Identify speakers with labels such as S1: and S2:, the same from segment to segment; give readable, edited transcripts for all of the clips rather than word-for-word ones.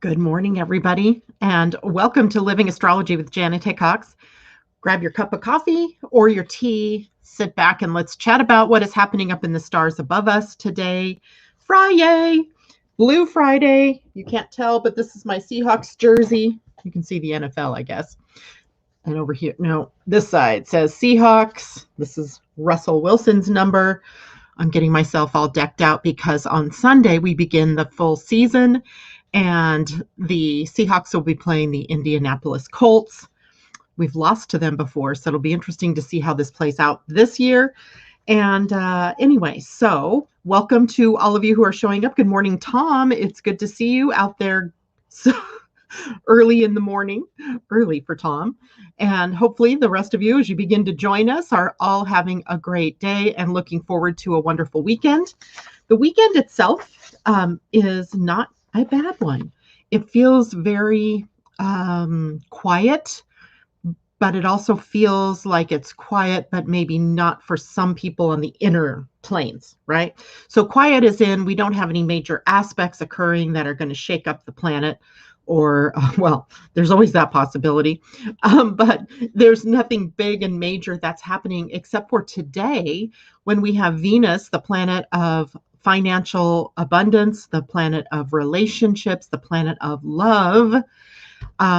S1: Good morning, everybody, and welcome to Living Astrology with Janet Hickox. Grab your cup of coffee or your tea, sit back, and let's chat about what is happening up in the stars above us today. Friday, Blue Friday. You can't tell, but this is my Seahawks jersey. You can see the NFL, I guess. And over here, no, this side says Seahawks. This is Russell Wilson's number. I'm getting myself all decked out because on Sunday we begin the full season. And the Seahawks will be playing the Indianapolis Colts. We've lost to them before, so it'll be interesting to see how this plays out this year. And anyway, so welcome to all of you who are showing up. Good morning, Tom. It's good to see you out there so early in the morning, early for Tom. And hopefully the rest of you, as you begin to join us, are all having a great day and looking forward to a wonderful weekend. The weekend itself is not a bad one. It feels very quiet, but it also feels like it's quiet, but maybe not for some people on the inner planes, right? So quiet is in, we don't have any major aspects occurring that are going to shake up the planet, or, well, there's always that possibility, but there's nothing big and major that's happening except for today when we have Venus, the planet of financial abundance, the planet of relationships, the planet of love,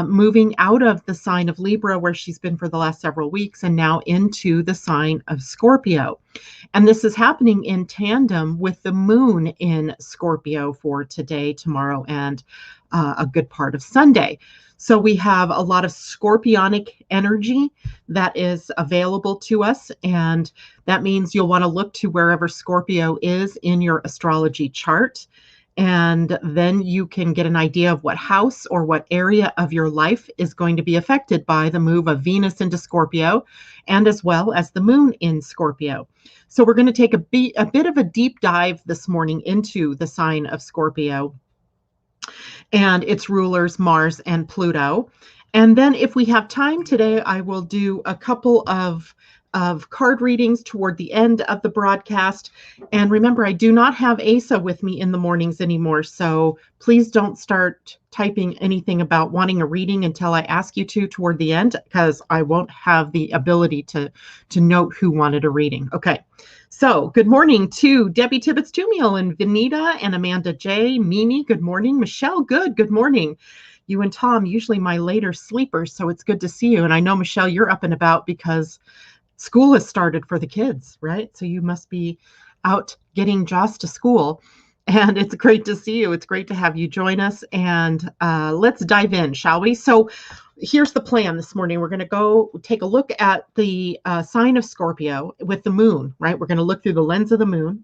S1: moving out of the sign of Libra, where she's been for the last several weeks, and now into the sign of Scorpio. And this is happening in tandem with the moon in Scorpio for today, tomorrow, and a good part of Sunday. So we have a lot of scorpionic energy that is available to us. And that means you'll want to look to wherever Scorpio is in your astrology chart. And then you can get an idea of what house or what area of your life is going to be affected by the move of Venus into Scorpio, and as well as the moon in Scorpio. So we're going to take a bit of a deep dive this morning into the sign of Scorpio and its rulers, Mars and Pluto. And then if we have time today, I will do a couple of card readings toward the end of the broadcast. And remember, I do not have Asa with me in the mornings anymore, so please don't start typing anything about wanting a reading until I ask you to toward the end, because I won't have the ability to note who wanted a reading. Okay, so good morning to Debbie Tibbetts-Tumiel and Vanita and Amanda J. Mimi, good morning. Michelle, good morning. You and Tom, usually my later sleepers, so it's good to see you. And I know, Michelle, you're up and about because school has started for the kids, right? So you must be out getting Joss to school. And it's great to see you. It's great to have you join us. And let's dive in, shall we? So here's the plan this morning. We're going to go take a look at the sign of Scorpio with the moon, right? We're going to look through the lens of the moon.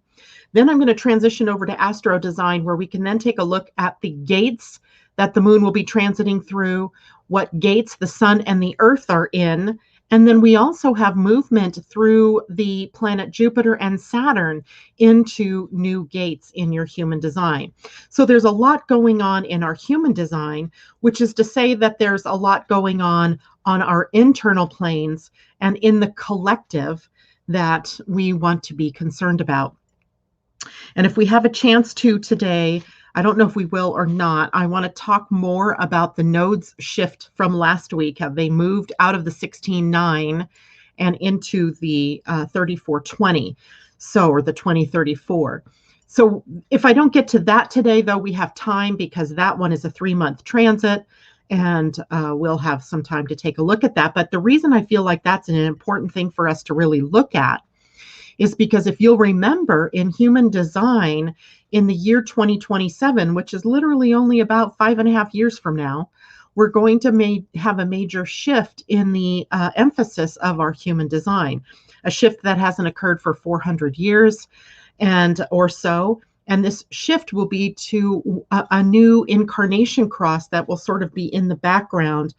S1: Then I'm going to transition over to Astro Design, where we can then take a look at the gates that the moon will be transiting through, what gates the sun and the earth are in. And then we also have movement through the planet Jupiter and Saturn into new gates in your human design. So there's a lot going on in our human design, which is to say that there's a lot going on our internal planes and in the collective that we want to be concerned about. And if we have a chance to today, I don't know if we will or not, I want to talk more about the nodes shift from last week. Have they moved out of the 16.9 and into the 34.20, or the 2034. So if I don't get to that today, though, we have time, because that one is a 3-month transit, and we'll have some time to take a look at that. But the reason I feel like that's an important thing for us to really look at is because if you'll remember, in human design, in the year 2027, which is literally only about 5.5 years from now, we're going to have a major shift in the emphasis of our human design, a shift that hasn't occurred for 400 years or so. And this shift will be to a new Incarnation Cross that will sort of be in the background,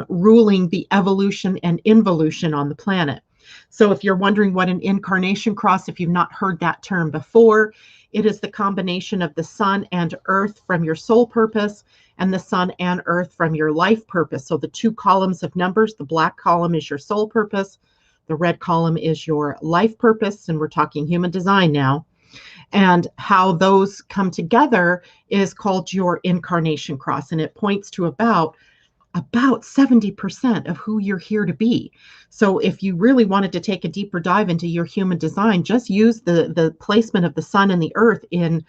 S1: ruling the evolution and involution on the planet. So if you're wondering what an Incarnation Cross, if you've not heard that term before, it is the combination of the sun and earth from your soul purpose and the sun and earth from your life purpose. So the two columns of numbers, the black column is your soul purpose, the red column is your life purpose, and we're talking human design now. And how those come together is called your Incarnation Cross. And it points to about 70% of who you're here to be. So if you really wanted to take a deeper dive into your human design, just use the placement of the sun and the earth in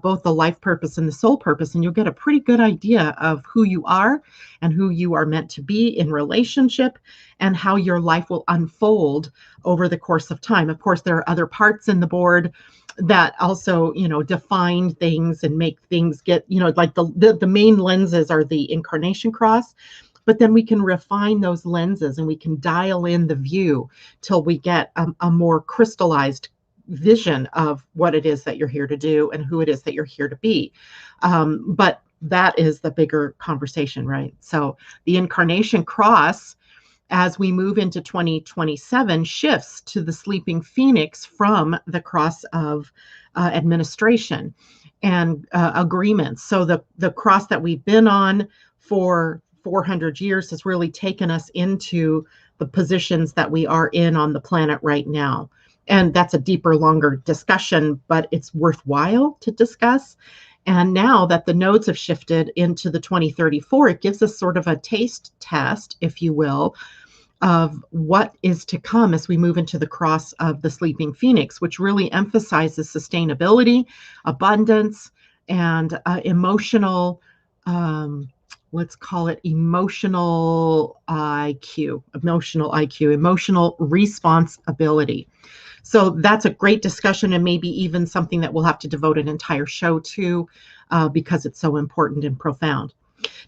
S1: both the life purpose and the soul purpose, and you'll get a pretty good idea of who you are and who you are meant to be in relationship and how your life will unfold over the course of time. Of course, there are other parts in the board that also, define things and make things get, like the main lenses are the Incarnation Cross, but then we can refine those lenses and we can dial in the view till we get a more crystallized vision of what it is that you're here to do and who it is that you're here to be. But that is the bigger conversation, right? So the Incarnation Cross, as we move into 2027, shifts to the sleeping phoenix from the cross of administration and agreements. So the cross that we've been on for 400 years has really taken us into the positions that we are in on the planet right now. And that's a deeper, longer discussion, but it's worthwhile to discuss. And now that the nodes have shifted into the 2034, it gives us sort of a taste test, if you will, of what is to come as we move into the cross of the sleeping phoenix, which really emphasizes sustainability, abundance, and emotional, let's call it emotional IQ, emotional responsibility. So that's a great discussion, and maybe even something that we'll have to devote an entire show to because it's so important and profound.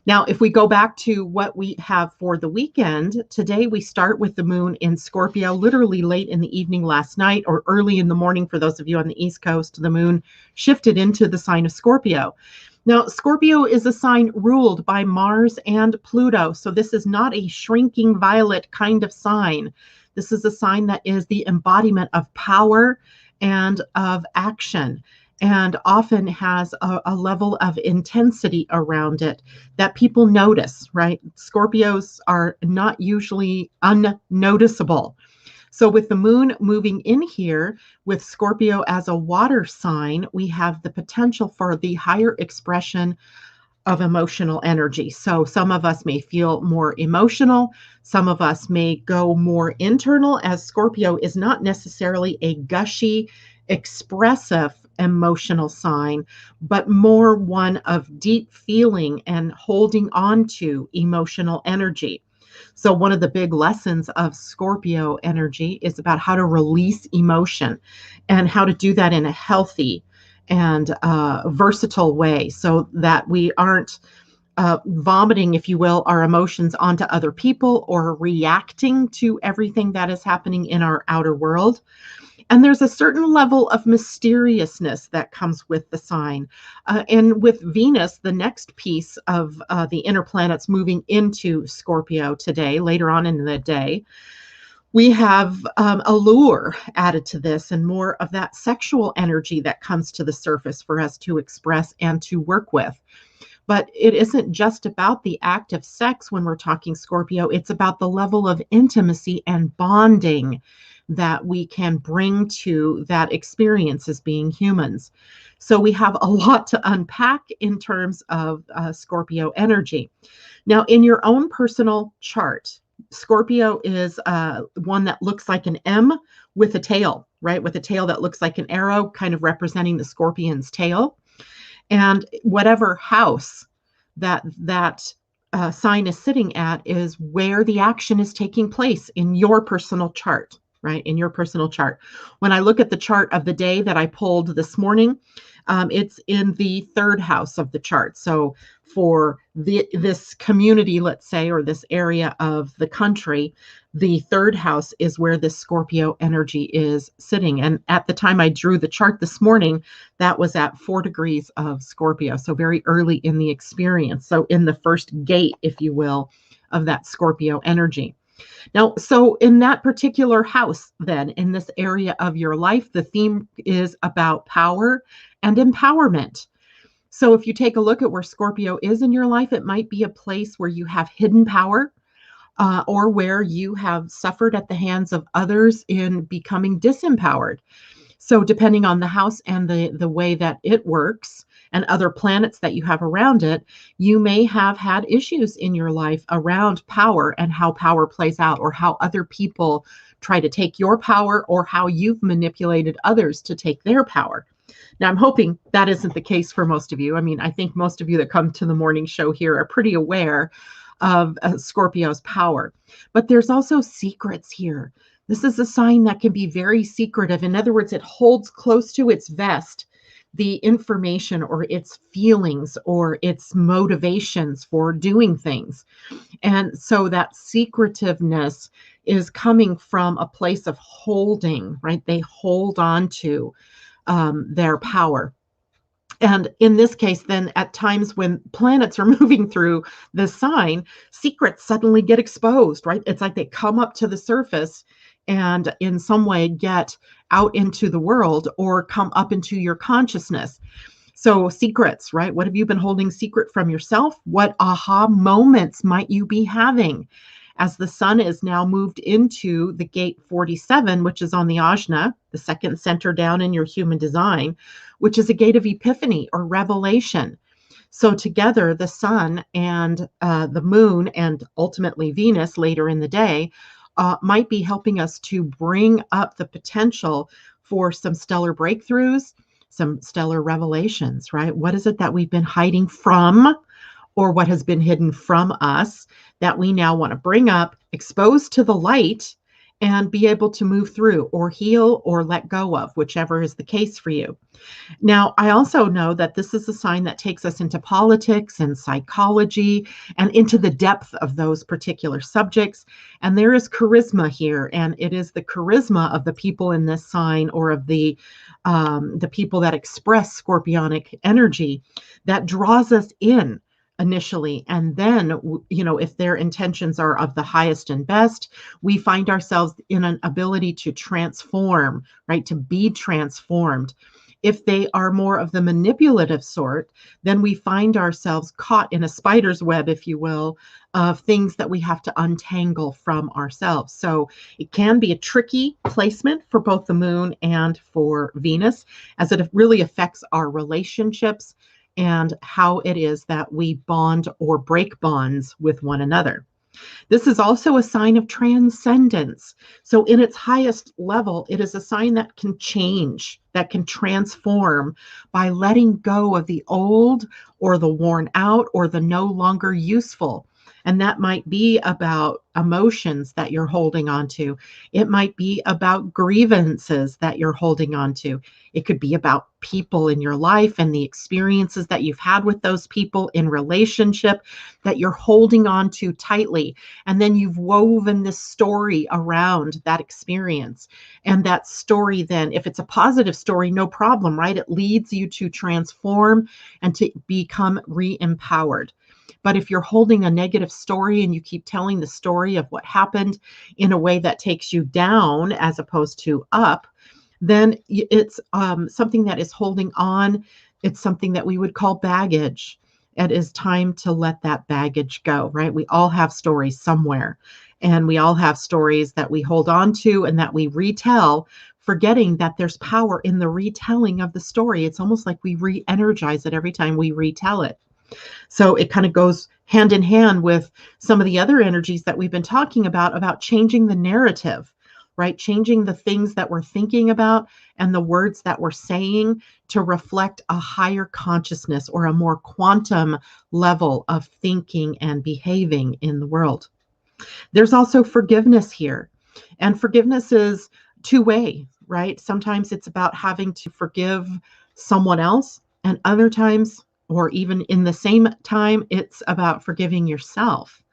S1: Now, if we go back to what we have for the weekend, today we start with the moon in Scorpio, literally late in the evening last night or early in the morning for those of you on the East Coast. The moon shifted into the sign of Scorpio. Now, Scorpio is a sign ruled by Mars and Pluto. So this is not a shrinking violet kind of sign. This is a sign that is the embodiment of power and of action, and often has a level of intensity around it that people notice, right? Scorpios are not usually unnoticeable. So with the moon moving in here with Scorpio as a water sign, we have the potential for the higher expression of emotional energy. So some of us may feel more emotional. Some of us may go more internal, as Scorpio is not necessarily a gushy, expressive emotional sign, but more one of deep feeling and holding on to emotional energy. So one of the big lessons of Scorpio energy is about how to release emotion and how to do that in a healthy and versatile way, so that we aren't vomiting, if you will, our emotions onto other people or reacting to everything that is happening in our outer world. And there's a certain level of mysteriousness that comes with the sign. And with Venus, the next piece of the inner planets moving into Scorpio today, later on in the day, we have Allure added to this, and more of that sexual energy that comes to the surface for us to express and to work with. But it isn't just about the act of sex when we're talking Scorpio. It's about the level of intimacy and bonding that we can bring to that experience as being humans. So we have a lot to unpack in terms of Scorpio energy. Now, in your own personal chart, Scorpio is one that looks like an M with a tail, right? With a tail that looks like an arrow, kind of representing the scorpion's tail. And whatever house that sign is sitting at is where the action is taking place in your personal chart, right? In your personal chart. When I look at the chart of the day that I pulled this morning, it's in the third house of the chart. So for this community, let's say, or this area of the country, the third house is where this Scorpio energy is sitting. And at the time I drew the chart this morning, that was at 4 degrees of Scorpio. So very early in the experience. So in the first gate, if you will, of that Scorpio energy. Now, so in that particular house, then, in this area of your life, the theme is about power and empowerment. So if you take a look at where Scorpio is in your life, it might be a place where you have hidden power, or where you have suffered at the hands of others in becoming disempowered. So depending on the house and the way that it works and other planets that you have around it, you may have had issues in your life around power and how power plays out, or how other people try to take your power, or how you've manipulated others to take their power. Now, I'm hoping that isn't the case for most of you. I mean, I think most of you that come to the morning show here are pretty aware of Scorpio's power. But there's also secrets here. This is a sign that can be very secretive. In other words, it holds close to its vest the information or its feelings or its motivations for doing things. And so that secretiveness is coming from a place of holding, right? They hold on to their power. And in this case, then at times when planets are moving through the sign, secrets suddenly get exposed, right? It's like they come up to the surface and in some way get out into the world or come up into your consciousness. So secrets, right? What have you been holding secret from yourself? What aha moments might you be having as the sun is now moved into the gate 47, which is on the Ajna, the second center down in your human design, which is a gate of epiphany or revelation. So together, the sun and the moon and ultimately Venus later in the day might be helping us to bring up the potential for some stellar breakthroughs, some stellar revelations, right? What is it that we've been hiding from, or what has been hidden from us that we now want to bring up, expose to the light, and be able to move through or heal or let go of, whichever is the case for you. Now, I also know that this is a sign that takes us into politics and psychology and into the depth of those particular subjects. And there is charisma here, and it is the charisma of the people in this sign, or of the people that express scorpionic energy, that draws us in initially. And then, if their intentions are of the highest and best, we find ourselves in an ability to transform, right? To be transformed. If they are more of the manipulative sort, then we find ourselves caught in a spider's web, if you will, of things that we have to untangle from ourselves. So it can be a tricky placement for both the moon and for Venus, as it really affects our relationships and how it is that we bond or break bonds with one another. This is also a sign of transcendence. So in its highest level, it is a sign that can change, that can transform by letting go of the old or the worn out or the no longer useful. And that might be about emotions that you're holding on to. It might be about grievances that you're holding on to. It could be about people in your life and the experiences that you've had with those people in relationship that you're holding on to tightly. And then you've woven this story around that experience. And that story then, if it's a positive story, no problem, right? It leads you to transform and to become re-empowered. But if you're holding a negative story and you keep telling the story of what happened in a way that takes you down as opposed to up, then it's something that is holding on. It's something that we would call baggage. It is time to let that baggage go, right? We all have stories somewhere, and we all have stories that we hold on to and that we retell, forgetting that there's power in the retelling of the story. It's almost like we re-energize it every time we retell it. So it kind of goes hand in hand with some of the other energies that we've been talking about changing the narrative, right? Changing the things that we're thinking about and the words that we're saying to reflect a higher consciousness or a more quantum level of thinking and behaving in the world. There's also forgiveness here. And forgiveness is two-way, right? Sometimes it's about having to forgive someone else, and other times, or even in the same time, it's about forgiving yourself,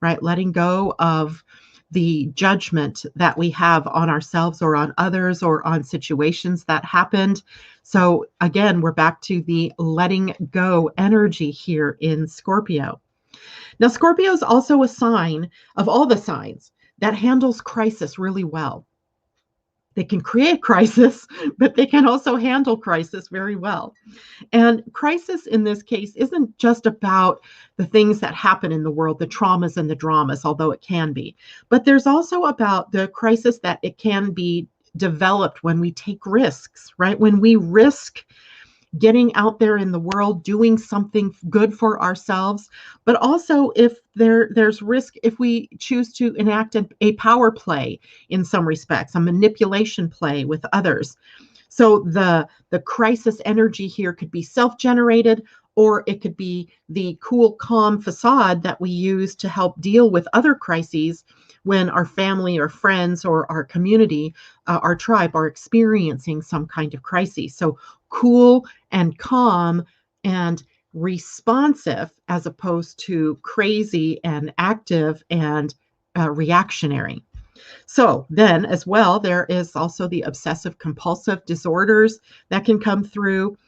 S1: right? Letting go of the judgment that we have on ourselves or on others or on situations that happened. So again, we're back to the letting go energy here in Scorpio. Now, Scorpio is also a sign of all the signs that handles crisis really well. They can create crisis, but they can also handle crisis very well. And crisis in this case isn't just about the things that happen in the world, the traumas and the dramas, although it can be. But there's also about the crisis that it can be developed when we take risks, right? When we risk getting out there in the world, doing something good for ourselves, but also if there's risk if we choose to enact a power play in some respects, a manipulation play with others. So the crisis energy here could be self-generated, or it could be the cool, calm facade that we use to help deal with other crises when our family or friends or our community, our tribe, are experiencing some kind of crisis. So cool and calm and responsive, as opposed to crazy and active and reactionary. So then, as well, there is also the obsessive compulsive disorders that can come through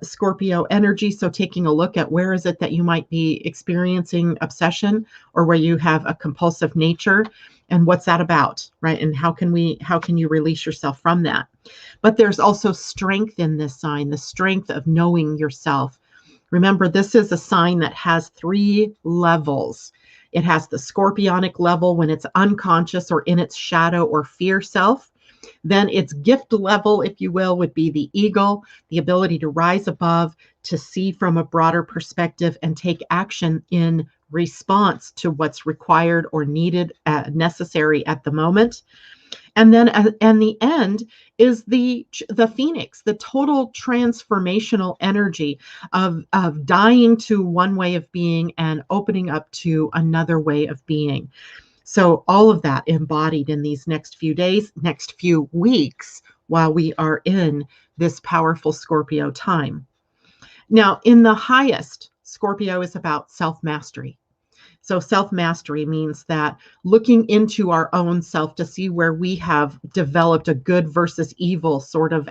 S1: Scorpio energy. So taking a look at where is it that you might be experiencing obsession, or where you have a compulsive nature, and what's that about, right? And how can you release yourself from that? But there's also strength in this sign, the strength of knowing yourself. Remember, this is a sign that has 3 levels. It has the scorpionic level when it's unconscious or in its shadow or fear self. Then its gift level, if you will, would be the eagle, the ability to rise above, to see from a broader perspective and take action in response to what's required or needed, necessary at the moment. And then and the end is the phoenix, the total transformational energy of dying to one way of being and opening up to another way of being. So all of that embodied in these next few days, next few weeks, while we are in this powerful Scorpio time. Now, in the highest, Scorpio is about self-mastery. So self-mastery means that looking into our own self to see where we have developed a good versus evil sort of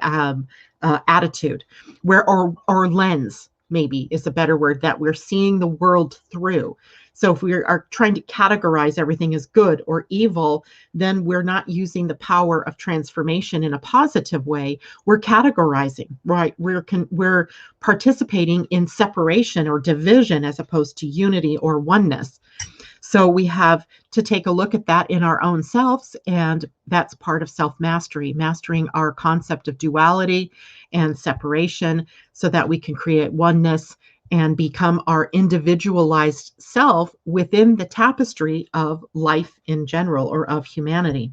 S1: attitude, where or lens maybe is a better word, that we're seeing the world through. So if we are trying to categorize everything as good or evil, then we're not using the power of transformation in a positive way. We're categorizing, right? We're participating in separation or division as opposed to unity or oneness. So we have to take a look at that in our own selves, and that's part of self-mastery, mastering our concept of duality and separation so that we can create oneness and become our individualized self within the tapestry of life in general, or of humanity.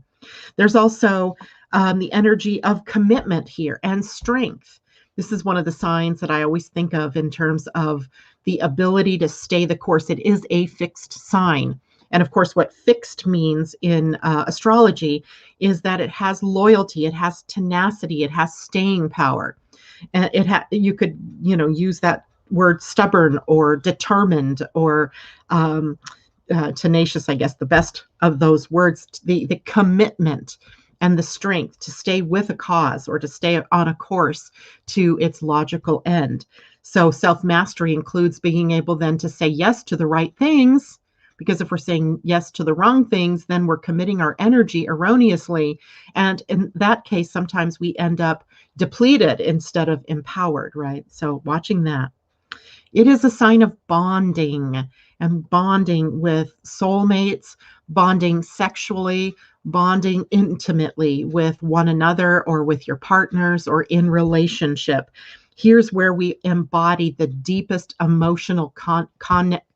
S1: There's also the energy of commitment here and strength. This is one of the signs that I always think of in terms of the ability to stay the course. It is a fixed sign. And of course, what fixed means in astrology is that it has loyalty, it has tenacity, it has staying power. And you could, use that word stubborn or determined or tenacious, I guess, the best of those words, the commitment and the strength to stay with a cause or to stay on a course to its logical end. So self-mastery includes being able then to say yes to the right things, because if we're saying yes to the wrong things, then we're committing our energy erroneously. And in that case, sometimes we end up depleted instead of empowered, right? So watching that. It is a sign of bonding, and bonding with soulmates, bonding sexually, bonding intimately with one another or with your partners or in relationship. Here's where we embody the deepest emotional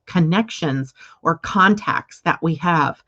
S1: connections or contacts that we have.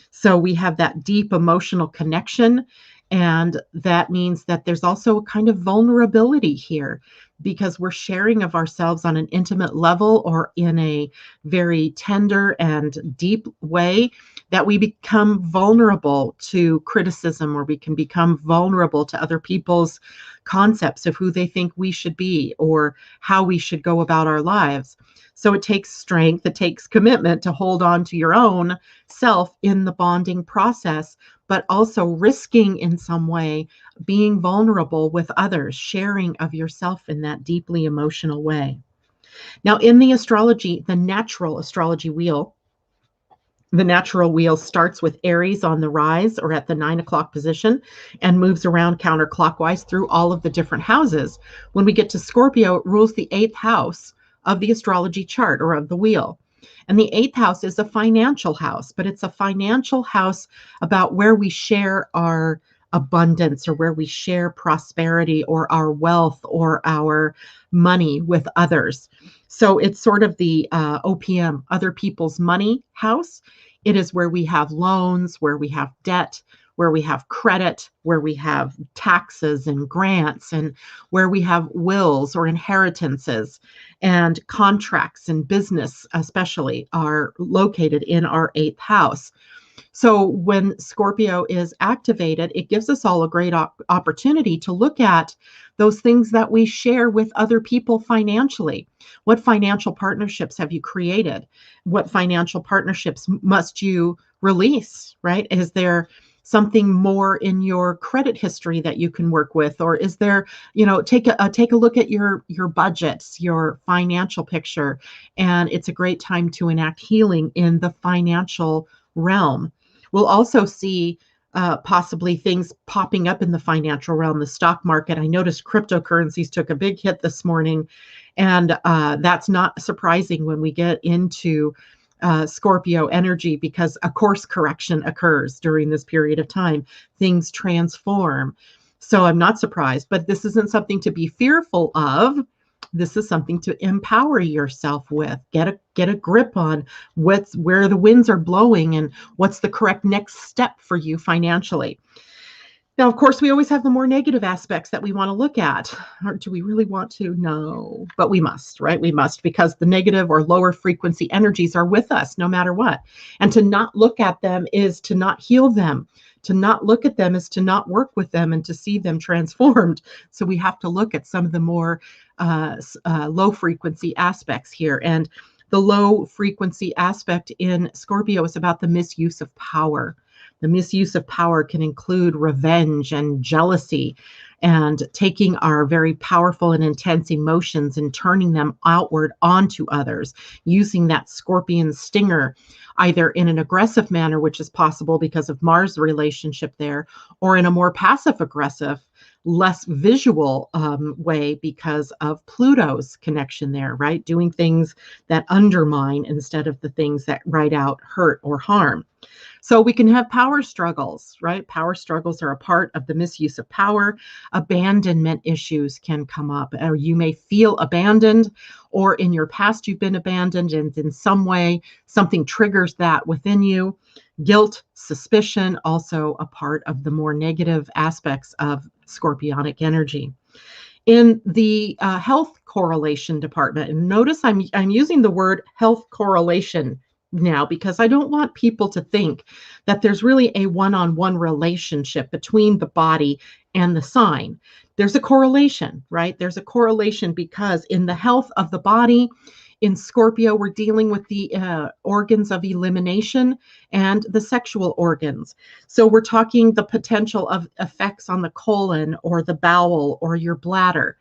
S1: So we have that deep emotional connection, and that means that there's also a kind of vulnerability here, because we're sharing of ourselves on an intimate level or in a very tender and deep way, that we become vulnerable to criticism, or we can become vulnerable to other people's concepts of who they think we should be or how we should go about our lives. So it takes strength, it takes commitment to hold on to your own self in the bonding process, but also risking in some way being vulnerable with others, sharing of yourself in that deeply emotional way. Now, in the astrology, the natural astrology wheel, the natural wheel starts with Aries on the rise or at the 9 o'clock position and moves around counterclockwise through all of the different houses. When we get to Scorpio, it rules the 8th house of the astrology chart or of the wheel. And the 8th house is a financial house, but it's a financial house about where we share our abundance or where we share prosperity or our wealth or our money with others. So it's sort of the OPM, other people's money house. It is where we have loans, where we have debt, where we have credit, where we have taxes and grants, and where we have wills or inheritances, and contracts and business especially are located in our 8th house. So when Scorpio is activated, it gives us all a great opportunity to look at those things that we share with other people financially. What financial partnerships have you created? What financial partnerships must you release, right? Is there something more in your credit history that you can work with? Or is there, take a look at your budgets, your financial picture, and it's a great time to enact healing in the financial realm. We'll also see possibly things popping up in the financial realm, the stock market. I noticed cryptocurrencies took a big hit this morning, and that's not surprising when we get into Scorpio energy, because a course correction occurs during this period of time. Things transform. So I'm not surprised, but this isn't something to be fearful of. This is something to empower yourself with. Get a grip on where the winds are blowing and what's the correct next step for you financially. Now, of course, we always have the more negative aspects that we want to look at. Or do we really want to? No, but we must, right? We must, because the negative or lower frequency energies are with us no matter what. And to not look at them is to not heal them. To not look at them is to not work with them and to see them transformed. So we have to look at some of the more low frequency aspects here. And the low frequency aspect in Scorpio is about the misuse of power. The misuse of power can include revenge and jealousy, and taking our very powerful and intense emotions and turning them outward onto others, using that scorpion stinger, either in an aggressive manner, which is possible because of Mars' relationship there, or in a more passive aggressive, less visual way because of Pluto's connection there, right? Doing things that undermine instead of the things that right out hurt or harm. So we can have power struggles, right? Power struggles are a part of the misuse of power. Abandonment issues can come up, or you may feel abandoned, or in your past you've been abandoned, and in some way something triggers that within you. Guilt, suspicion, also a part of the more negative aspects of scorpionic energy. In the health correlation department, and notice I'm using the word health correlation now, because I don't want people to think that there's really a one-on-one relationship between the body and the sign. There's a correlation, right? There's a correlation because in the health of the body, in Scorpio, we're dealing with the organs of elimination and the sexual organs. So we're talking the potential of effects on the colon or the bowel or your bladder.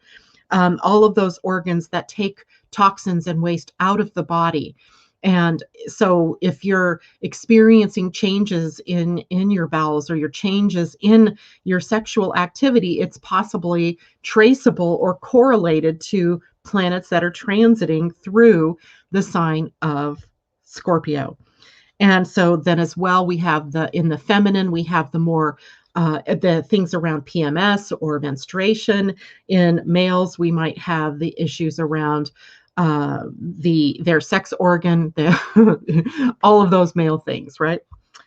S1: All of those organs that take toxins and waste out of the body. And so if you're experiencing changes in your bowels or your changes in your sexual activity, it's possibly traceable or correlated to planets that are transiting through the sign of Scorpio. And so then as well, we have in the feminine, we have the more the things around PMS or menstruation. In males, we might have the issues around their sex organ, all of those male things, right?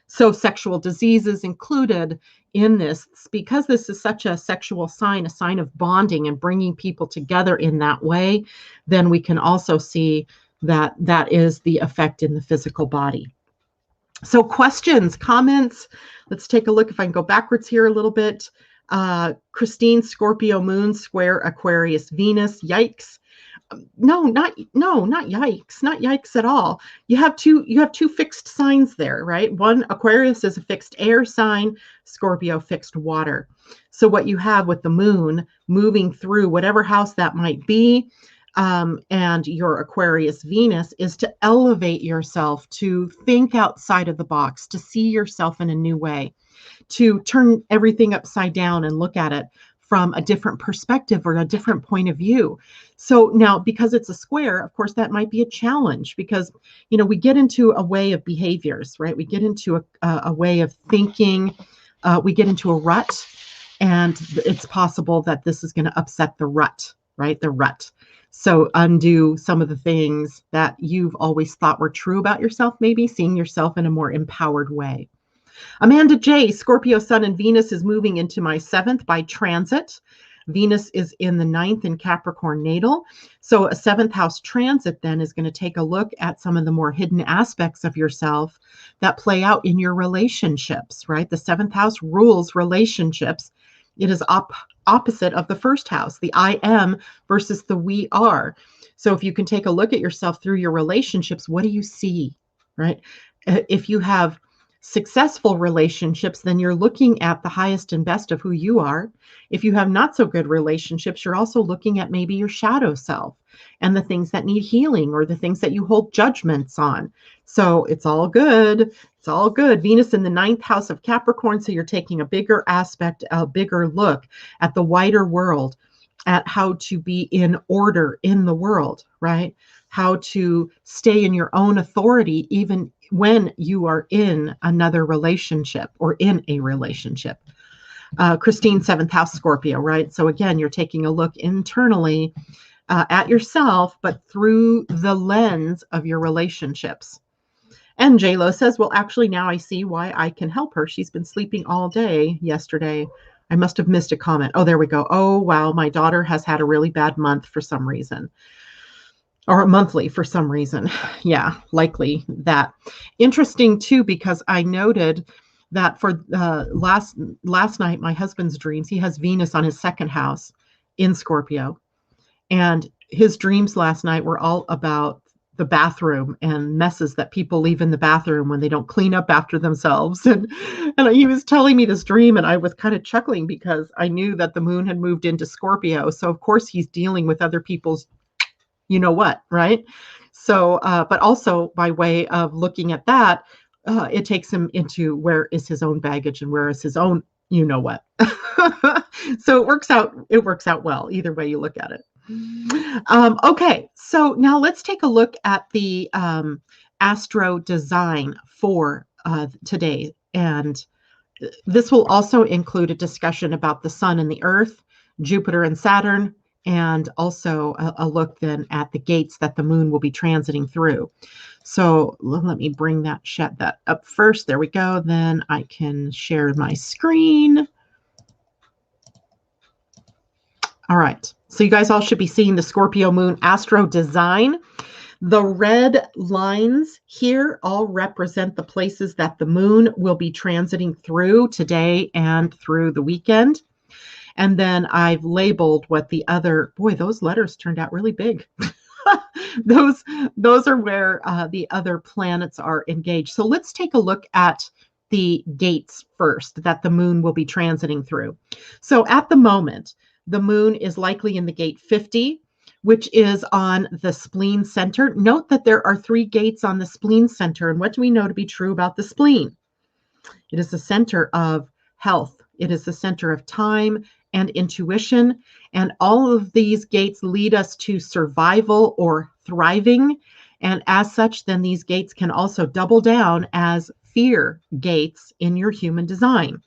S1: So sexual diseases included in this, because this is such a sexual sign, a sign of bonding and bringing people together in that way, then we can also see that that is the effect in the physical body. So questions, comments, let's take a look. If I can go backwards here a little bit. Christine, Scorpio moon square Aquarius Venus, yikes. No, not yikes, not yikes at all. You have two fixed signs there, right? One, Aquarius is a fixed air sign, Scorpio fixed water. So what you have with the moon moving through whatever house that might be, and your Aquarius Venus, is to elevate yourself, to think outside of the box, to see yourself in a new way, to turn everything upside down and look at it from a different perspective or a different point of view. So now, because it's a square, of course, that might be a challenge, because, we get into a way of behaviors, right? We get into a way of thinking, we get into a rut, and it's possible that this is going to upset the rut, right? The rut. So undo some of the things that you've always thought were true about yourself, maybe seeing yourself in a more empowered way. Amanda J, Scorpio Sun and Venus is moving into my 7th by transit. Venus is in the 9th in Capricorn natal. So a 7th house transit then is going to take a look at some of the more hidden aspects of yourself that play out in your relationships, right? The 7th house rules relationships. It is opposite of the 1st house, the I am versus the we are. So if you can take a look at yourself through your relationships, what do you see, right? If you have successful relationships, then you're looking at the highest and best of who you are. If you have not so good relationships, you're also looking at maybe your shadow self and the things that need healing or the things that you hold judgments on. So it's all good. It's all good. Venus in the 9th house of Capricorn. So you're taking a bigger aspect, a bigger look at the wider world, at how to be in order in the world, right? How to stay in your own authority, even when you are in another relationship or in a relationship. Christine, 7th house Scorpio, right? So again, you're taking a look internally at yourself, but through the lens of your relationships. And J-Lo says, well, actually, now I see why I can help her. She's been sleeping all day yesterday. I must have missed a comment. Oh, there we go. Oh, wow. My daughter has had a really bad month for some reason. Or monthly for some reason. Yeah, likely that. Interesting too, because I noted that for last night, my husband's dreams, he has Venus on his 2nd house in Scorpio. And his dreams last night were all about the bathroom and messes that people leave in the bathroom when they don't clean up after themselves. And he was telling me this dream, and I was kind of chuckling because I knew that the moon had moved into Scorpio. So of course he's dealing with other people's you know what, right? So, but also by way of looking at that, it takes him into where is his own baggage and where is his own, you know what. So it works out well, either way you look at it. Okay, so now let's take a look at the astro design for today. And this will also include a discussion about the sun and the earth, Jupiter and Saturn, and also a look then at the gates that the moon will be transiting through. So let me bring that up first. There we go. Then I can share my screen. All right. So you guys all should be seeing the Scorpio moon astro design. The red lines here all represent the places that the moon will be transiting through today and through the weekend. And then I've labeled what the other, boy, those letters turned out really big. Those are where the other planets are engaged. So let's take a look at the gates first that the moon will be transiting through. So at the moment, the moon is likely in the gate 50, which is on the spleen center. Note that there are 3 gates on the spleen center. And what do we know to be true about the spleen? It is the center of health. It is the center of time and intuition. And all of these gates lead us to survival or thriving. And as such, then these gates can also double down as fear gates in your human design.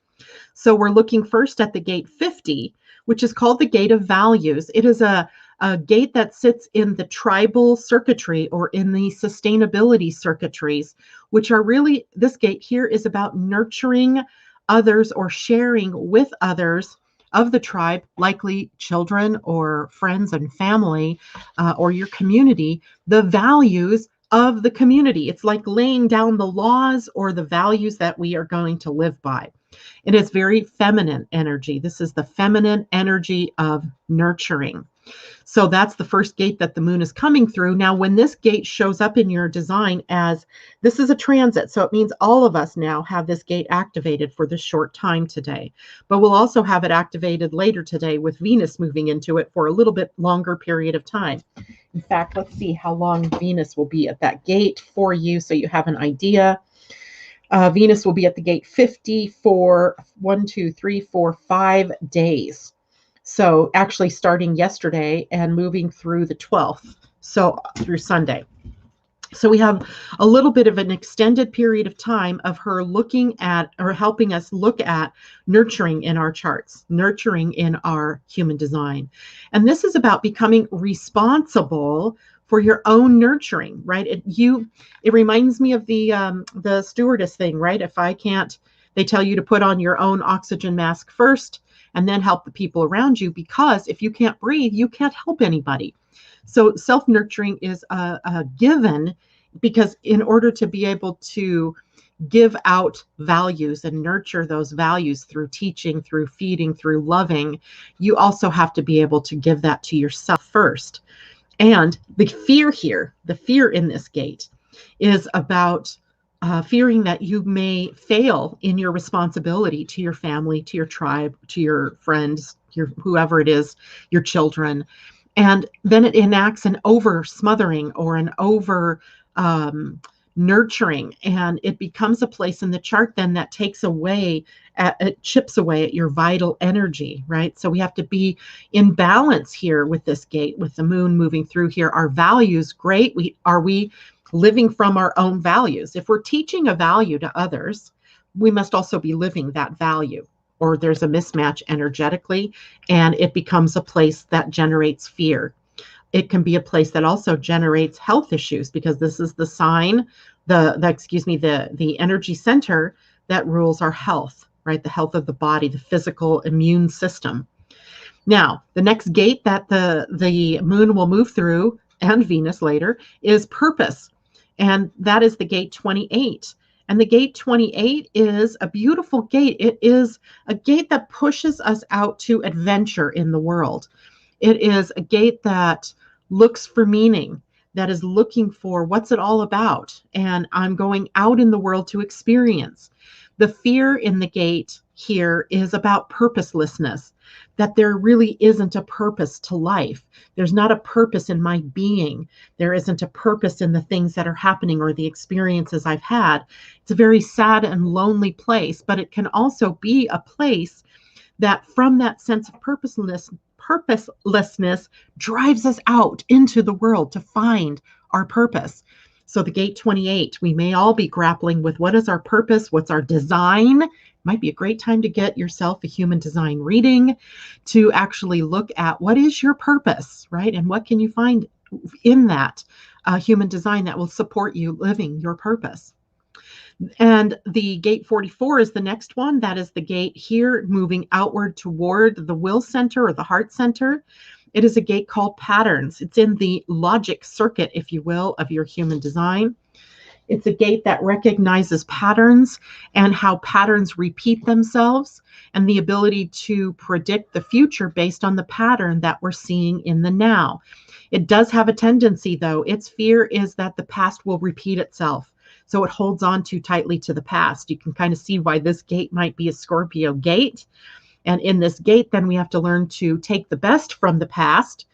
S1: So we're looking first at the gate 50, which is called the gate of values. It is a gate that sits in the tribal circuitry or in the sustainability circuitries, which are really, this gate here is about nurturing others or sharing with others of the tribe, likely children or friends and family or your community, the values of the community. It's like laying down the laws or the values that we are going to live by. It is very feminine energy. This is the feminine energy of nurturing. So that's the first gate that the moon is coming through. Now, when this gate shows up in your design as this is a transit, so it means all of us now have this gate activated for this short time today. But we'll also have it activated later today with Venus moving into it for a little bit longer period of time. In fact, let's see how long Venus will be at that gate for you so you have an idea. Venus will be at the gate 50 for 5 days. So actually starting yesterday and moving through the 12th, so through Sunday. So we have a little bit of an extended period of time of her looking at or helping us look at nurturing in our charts, nurturing in our human design. And this is about becoming responsible for your own nurturing, right? It reminds me of the stewardess thing, right? If I can't, they tell you to put on your own oxygen mask first and then help the people around you, because if you can't breathe, you can't help anybody. So self-nurturing is a given, because in order to be able to give out values and nurture those values through teaching, through feeding, through loving, you also have to be able to give that to yourself first. And the fear here, the fear in this gate, is about fearing that you may fail in your responsibility to your family, to your tribe, to your friends, your whoever it is, your children. And then it enacts an over smothering or an over nurturing, and it becomes a place in the chart then that takes away, it chips away at your vital energy, right? So we have to be in balance here with this gate, with the moon moving through here. Our values, great. Are we living from our own values? If we're teaching a value to others, we must also be living that value, or there's a mismatch energetically, and it becomes a place that generates fear. It can be a place that also generates health issues, because this is the sign, the energy center that rules our health, right? The health of the body, the physical immune system. Now, the next gate that the moon will move through, and Venus later, is purpose. And that is the gate 28. And the gate 28 is a beautiful gate. It is a gate that pushes us out to adventure in the world. It is a gate that looks for meaning, that is looking for what's it all about. And I'm going out in the world to experience. The fear in the gate here is about purposelessness, that there really isn't a purpose to life. There's not a purpose in my being. There isn't a purpose in the things that are happening or the experiences I've had. It's a very sad and lonely place, but it can also be a place that, from that sense of purposelessness drives us out into the world to find our purpose. So the gate 28, we may all be grappling with, what is our purpose? What's our design? Might be a great time to get yourself a human design reading to actually look at what is your purpose, right? And what can you find in that human design that will support you living your purpose. And the gate 44 is the next one. That is the gate here moving outward toward the will center or the heart center. It is a gate called patterns. It's in the logic circuit, if you will, of your human design. It's a gate that recognizes patterns and how patterns repeat themselves, and the ability to predict the future based on the pattern that we're seeing in the now. It does have a tendency, though. Its fear is that the past will repeat itself. So it holds on too tightly to the past. You can kind of see why this gate might be a Scorpio gate. And in this gate, then we have to learn to take the best from the past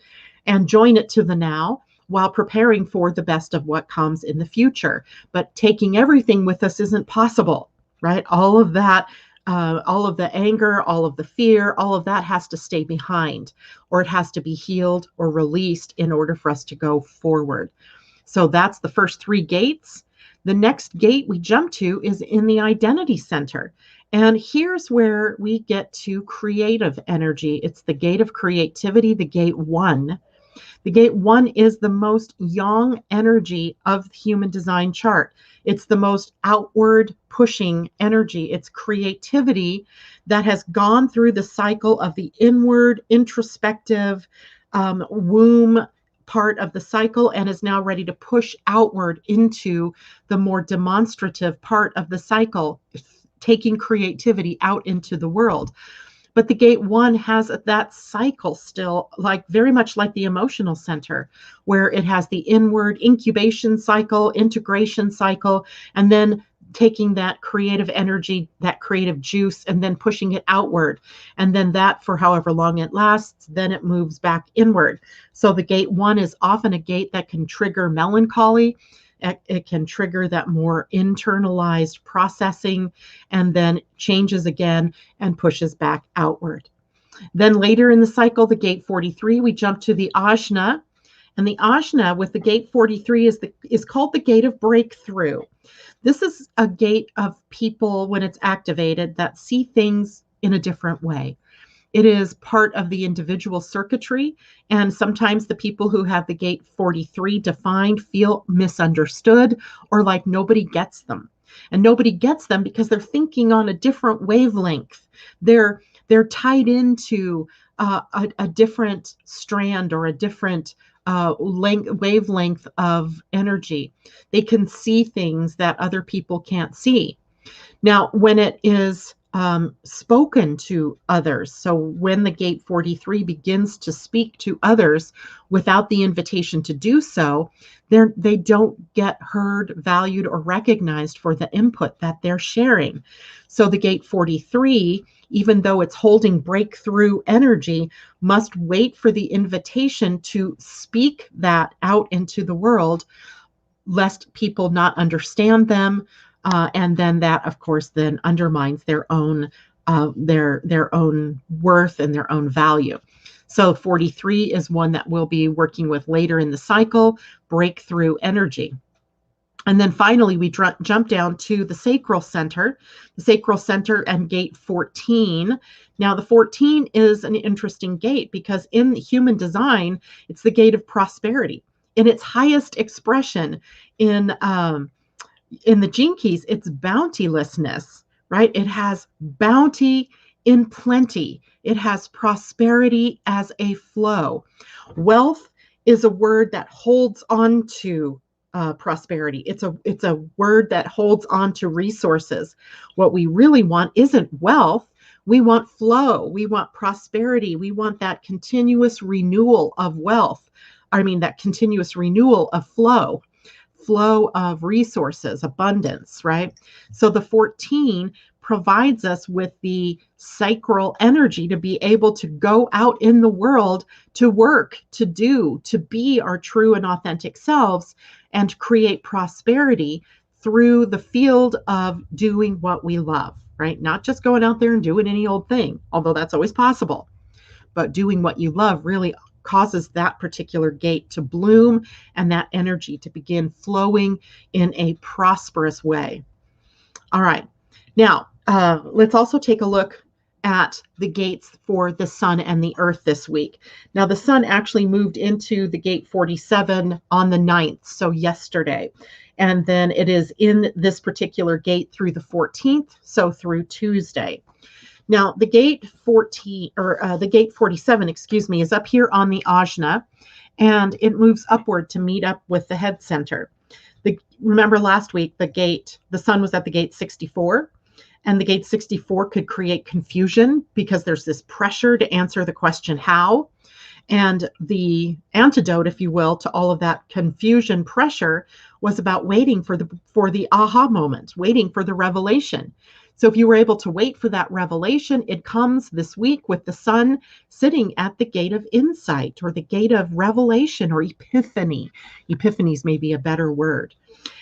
S1: and join it to the now, while preparing for the best of what comes in the future. But taking everything with us isn't possible, right? All of that, all of the anger, all of the fear, all of that has to stay behind, or it has to be healed or released in order for us to go forward. So that's the first three gates. The next gate we jump to is in the identity center. And here's where we get to creative energy. It's the gate of creativity, the gate 1. The gate 1 is the most yang energy of the human design chart. It's the most outward pushing energy. It's creativity that has gone through the cycle of the inward introspective womb part of the cycle and is now ready to push outward into the more demonstrative part of the cycle, taking creativity out into the world. But the gate 1 has that cycle still, like very much like the emotional center, where it has the inward incubation cycle, integration cycle, and then taking that creative energy, that creative juice, and then pushing it outward. And then that, for however long it lasts, then it moves back inward. So the gate 1 is often a gate that can trigger melancholy. It can trigger that more internalized processing, and then changes again and pushes back outward. Then later in the cycle, the gate 43, we jump to the Ajna. And the ajna with the gate 43 is called the gate of breakthrough. This is a gate of people when it's activated that see things in a different way. It is part of the individual circuitry. And sometimes the people who have the gate 43 defined feel misunderstood or like nobody gets them. And nobody gets them because they're thinking on a different wavelength. They're tied into a different strand or a different wavelength of energy. They can see things that other people can't see. Now, when it is spoken to others, so when the gate 43 begins to speak to others without the invitation to do so, they don't get heard, valued, or recognized for the input that they're sharing. So the gate 43, even though it's holding breakthrough energy, must wait for the invitation to speak that out into the world, lest people not understand them. And then that, of course, then undermines their own worth and their own value. So 43 is one that we'll be working with later in the cycle, breakthrough energy. And then finally, we jump down to the sacral center and gate 14. Now, the 14 is an interesting gate because in human design, it's the gate of prosperity. In its highest expression in the gene keys, it's bountilessness, right? It has bounty in plenty. It has prosperity as a flow. Wealth is a word that holds on to prosperity. It's a word that holds on to resources. What we really want isn't wealth. We want flow. We want prosperity. We want that continuous renewal of wealth. That continuous renewal of flow of resources, abundance, right? So the 14 provides us with the sacral energy to be able to go out in the world, to work, to do, to be our true and authentic selves, and create prosperity through the field of doing what we love, right? Not just going out there and doing any old thing, although that's always possible, but doing what you love really causes that particular gate to bloom and that energy to begin flowing in a prosperous way. All right. Now, let's also take a look at the gates for the sun and the earth this week. Now, the sun actually moved into the gate 47 on the 9th, so yesterday. And then it is in this particular gate through the 14th, so through Tuesday. Now, the gate 47, is up here on the ajna, and it moves upward to meet up with the head center. Remember last week, the sun was at the gate 64, and the gate 64 could create confusion because there's this pressure to answer the question, how? And the antidote, if you will, to all of that confusion pressure was about waiting for the aha moment, waiting for the revelation. So if you were able to wait for that revelation, it comes this week with the sun sitting at the gate of insight or the gate of revelation or epiphany. Epiphanies may be a better word.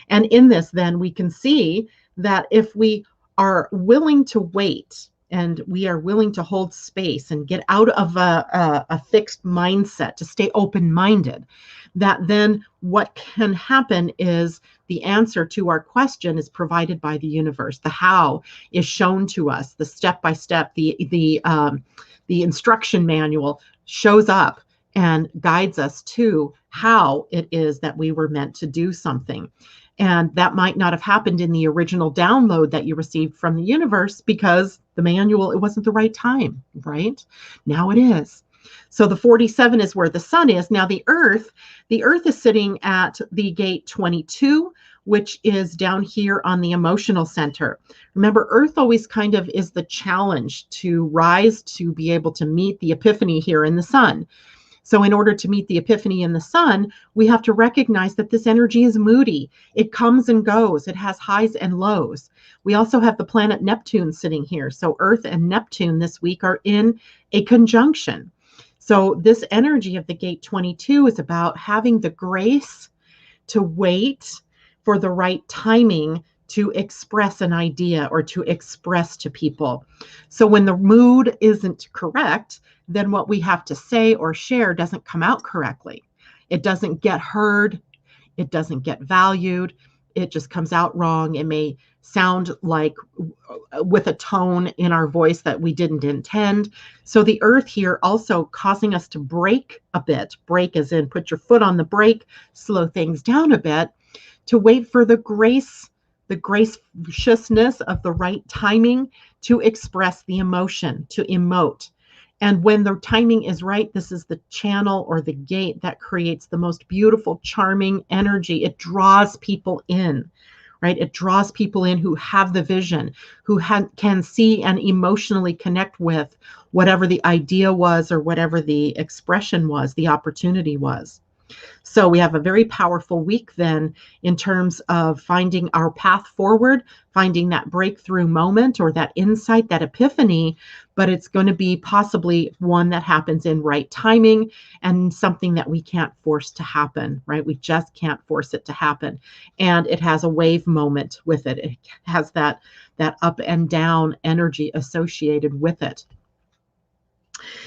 S1: And in this, then, we can see that if we are willing to wait and we are willing to hold space and get out of a fixed mindset, to stay open-minded, that then what can happen is the answer to our question is provided by the universe. The how is shown to us. The step-by-step, the instruction manual shows up and guides us to how it is that we were meant to do something. And that might not have happened in the original download that you received from the universe because the manual, it wasn't the right time, right? Now it is. So the 47 is where the sun is. Now the earth is sitting at the gate 22, which is down here on the emotional center. Remember, earth always kind of is the challenge to rise to be able to meet the epiphany here in the sun. So in order to meet the epiphany in the sun, we have to recognize that this energy is moody. It comes and goes. It has highs and lows. We also have the planet Neptune sitting here. So Earth and Neptune this week are in a conjunction. So this energy of the gate 22 is about having the grace to wait for the right timing to express an idea or to express to people. So when the mood isn't correct, then what we have to say or share doesn't come out correctly. It doesn't get heard. It doesn't get valued. It just comes out wrong. It may sound like with a tone in our voice that we didn't intend. So the earth here also causing us to break a bit. Break as in put your foot on the brake, slow things down a bit, to wait for the graciousness of the right timing to express the emotion, to emote. And when the timing is right, this is the channel or the gate that creates the most beautiful, charming energy. It draws people in, right? It draws people in who have the vision, who can see and emotionally connect with whatever the idea was or whatever the expression was, the opportunity was. So we have a very powerful week then in terms of finding our path forward, finding that breakthrough moment or that insight, that epiphany, but it's going to be possibly one that happens in right timing and something that we can't force to happen, right? We just can't force it to happen. And it has a wave moment with it. It has that up and down energy associated with it.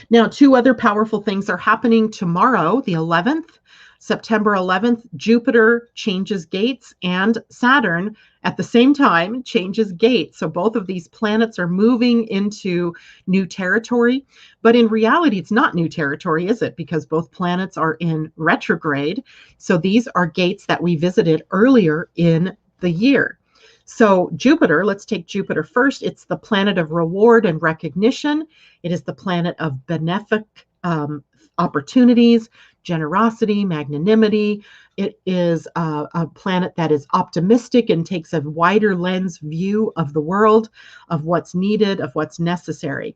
S1: Now, two other powerful things are happening tomorrow, the 11th. September 11th, Jupiter changes gates and Saturn at the same time changes gates. So both of these planets are moving into new territory. But in reality, it's not new territory, is it? Because both planets are in retrograde. So these are gates that we visited earlier in the year. So Jupiter, let's take Jupiter first. It's the planet of reward and recognition. It is the planet of benefic opportunities, generosity, magnanimity. It is a planet that is optimistic and takes a wider lens view of the world, of what's needed, of what's necessary.